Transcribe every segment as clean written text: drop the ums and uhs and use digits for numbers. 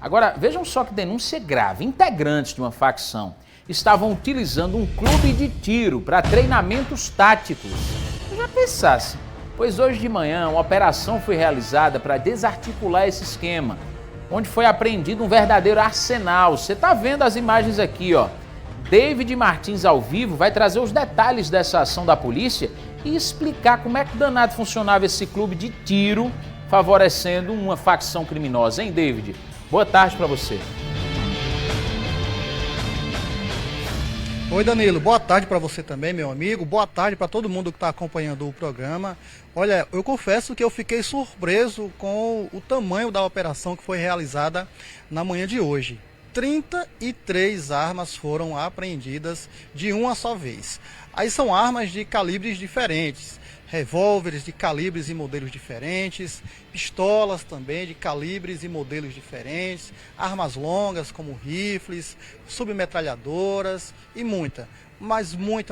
Agora, vejam só que denúncia grave. Integrantes de uma facção estavam utilizando um clube de tiro para treinamentos táticos. Eu já pensasse, pois hoje de manhã uma operação foi realizada para desarticular esse esquema, onde foi apreendido um verdadeiro arsenal. Você está vendo as imagens aqui, ó. David Martins ao vivo vai trazer os detalhes dessa ação da polícia e explicar como é que danado funcionava esse clube de tiro favorecendo uma facção criminosa, hein, David? Boa tarde para você. Oi, Danilo. Boa tarde para você também, meu amigo. Boa tarde para todo mundo que está acompanhando o programa. Olha, eu confesso que eu fiquei surpreso com o tamanho da operação que foi realizada na manhã de hoje. 33 armas foram apreendidas de uma só vez. Aí são armas de calibres diferentes, revólveres de calibres e modelos diferentes, pistolas também de calibres e modelos diferentes, armas longas como rifles, submetralhadoras e muita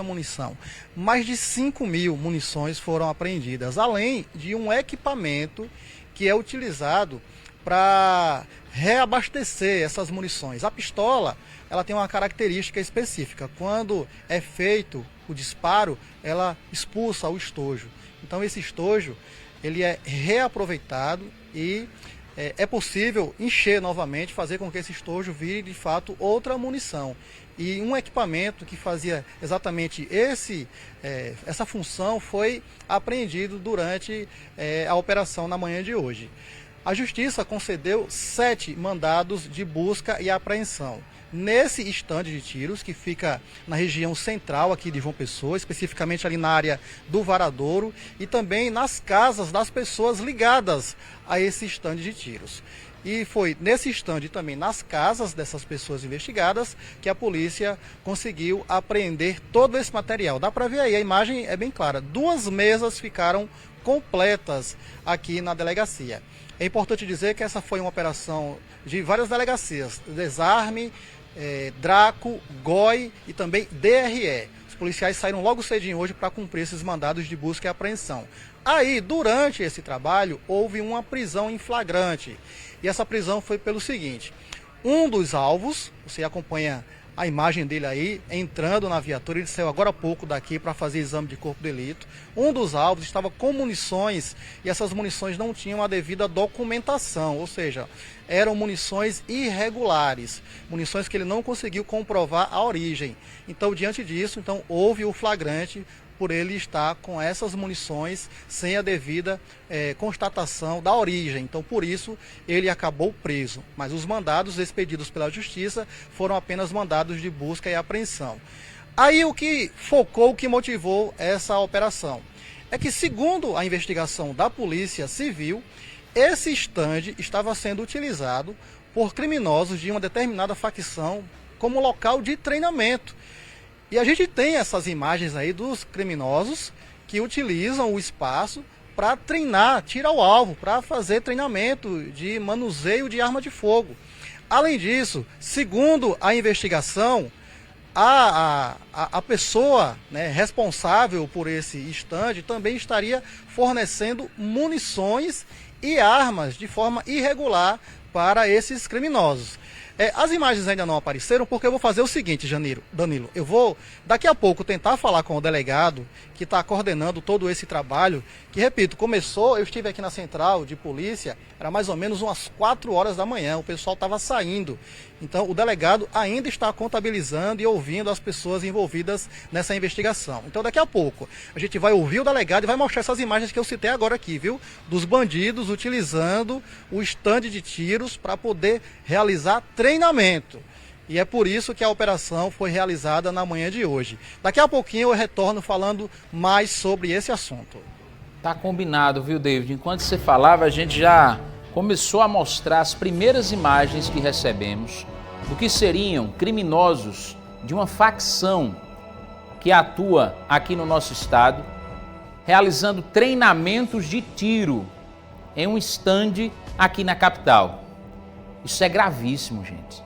munição. Mais de 5.000 munições foram apreendidas, além de um equipamento que é utilizado para reabastecer essas munições. A pistola, ela tem uma característica específica. Quando é feito o disparo, ela expulsa o estojo. Então esse estojo, ele é reaproveitado e é possível encher novamente, fazer com que esse estojo vire de fato outra munição. E um equipamento que fazia exatamente essa função foi apreendido durante a operação na manhã de hoje. A Justiça concedeu 7 mandados de busca e apreensão nesse estande de tiros, que fica na região central aqui de João Pessoa, especificamente ali na área do Varadouro, e também nas casas das pessoas ligadas a esse estande de tiros. E foi nesse estande e também nas casas dessas pessoas investigadas que a polícia conseguiu apreender todo esse material. Dá para ver aí, a imagem é bem clara. 2 mesas ficaram completas aqui na delegacia. É importante dizer que essa foi uma operação de várias delegacias, Desarme, Draco, GOI e também DRE. Os policiais saíram logo cedinho hoje para cumprir esses mandados de busca e apreensão. Aí, durante esse trabalho, houve uma prisão em flagrante. E essa prisão foi pelo seguinte: um dos alvos, você acompanha a imagem dele aí, entrando na viatura, ele saiu agora há pouco daqui para fazer exame de corpo de delito. Um dos alvos estava com munições e essas munições não tinham a devida documentação, ou seja, eram munições irregulares, munições que ele não conseguiu comprovar a origem. Então, diante disso, houve o flagrante por ele estar com essas munições sem a devida constatação da origem. Então, por isso, ele acabou preso. Mas os mandados expedidos pela Justiça foram apenas mandados de busca e apreensão. Aí o que focou, o que motivou essa operação é que, segundo a investigação da Polícia Civil, esse estande estava sendo utilizado por criminosos de uma determinada facção como local de treinamento. E a gente tem essas imagens aí dos criminosos que utilizam o espaço para treinar, tiro ao alvo, para fazer treinamento de manuseio de arma de fogo. Além disso, segundo a investigação, a pessoa, né, responsável por esse estande também estaria fornecendo munições e armas de forma irregular para esses criminosos. As imagens ainda não apareceram porque eu vou fazer o seguinte, Danilo. Eu vou daqui a pouco tentar falar com o delegado que está coordenando todo esse trabalho, que, repito, começou, eu estive aqui na central de polícia, era mais ou menos umas 4 horas da manhã, o pessoal estava saindo. Então, o delegado ainda está contabilizando e ouvindo as pessoas envolvidas nessa investigação. Então, daqui a pouco, a gente vai ouvir o delegado e vai mostrar essas imagens que eu citei agora aqui, viu? Dos bandidos utilizando o estande de tiros para poder realizar treinamento. E é por isso que a operação foi realizada na manhã de hoje. Daqui a pouquinho eu retorno falando mais sobre esse assunto. Tá combinado, viu, David? Enquanto você falava, a gente já começou a mostrar as primeiras imagens que recebemos do que seriam criminosos de uma facção que atua aqui no nosso estado, realizando treinamentos de tiro em um estande aqui na capital. Isso é gravíssimo, gente.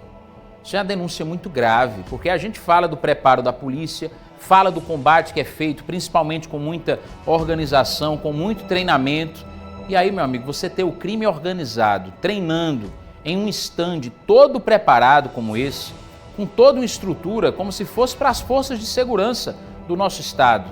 Isso é uma denúncia muito grave, porque a gente fala do preparo da polícia, fala do combate que é feito, principalmente com muita organização, com muito treinamento. E aí, meu amigo, você ter o crime organizado, treinando em um estande todo preparado como esse, com toda uma estrutura como se fosse para as forças de segurança do nosso estado.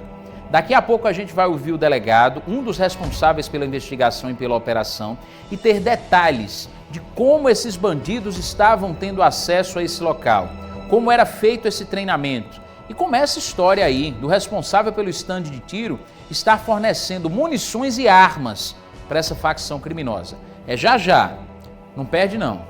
Daqui a pouco a gente vai ouvir o delegado, um dos responsáveis pela investigação e pela operação, e ter detalhes de como esses bandidos estavam tendo acesso a esse local, como era feito esse treinamento e como essa história aí do responsável pelo estande de tiro está fornecendo munições e armas para essa facção criminosa. É já já, não perde não.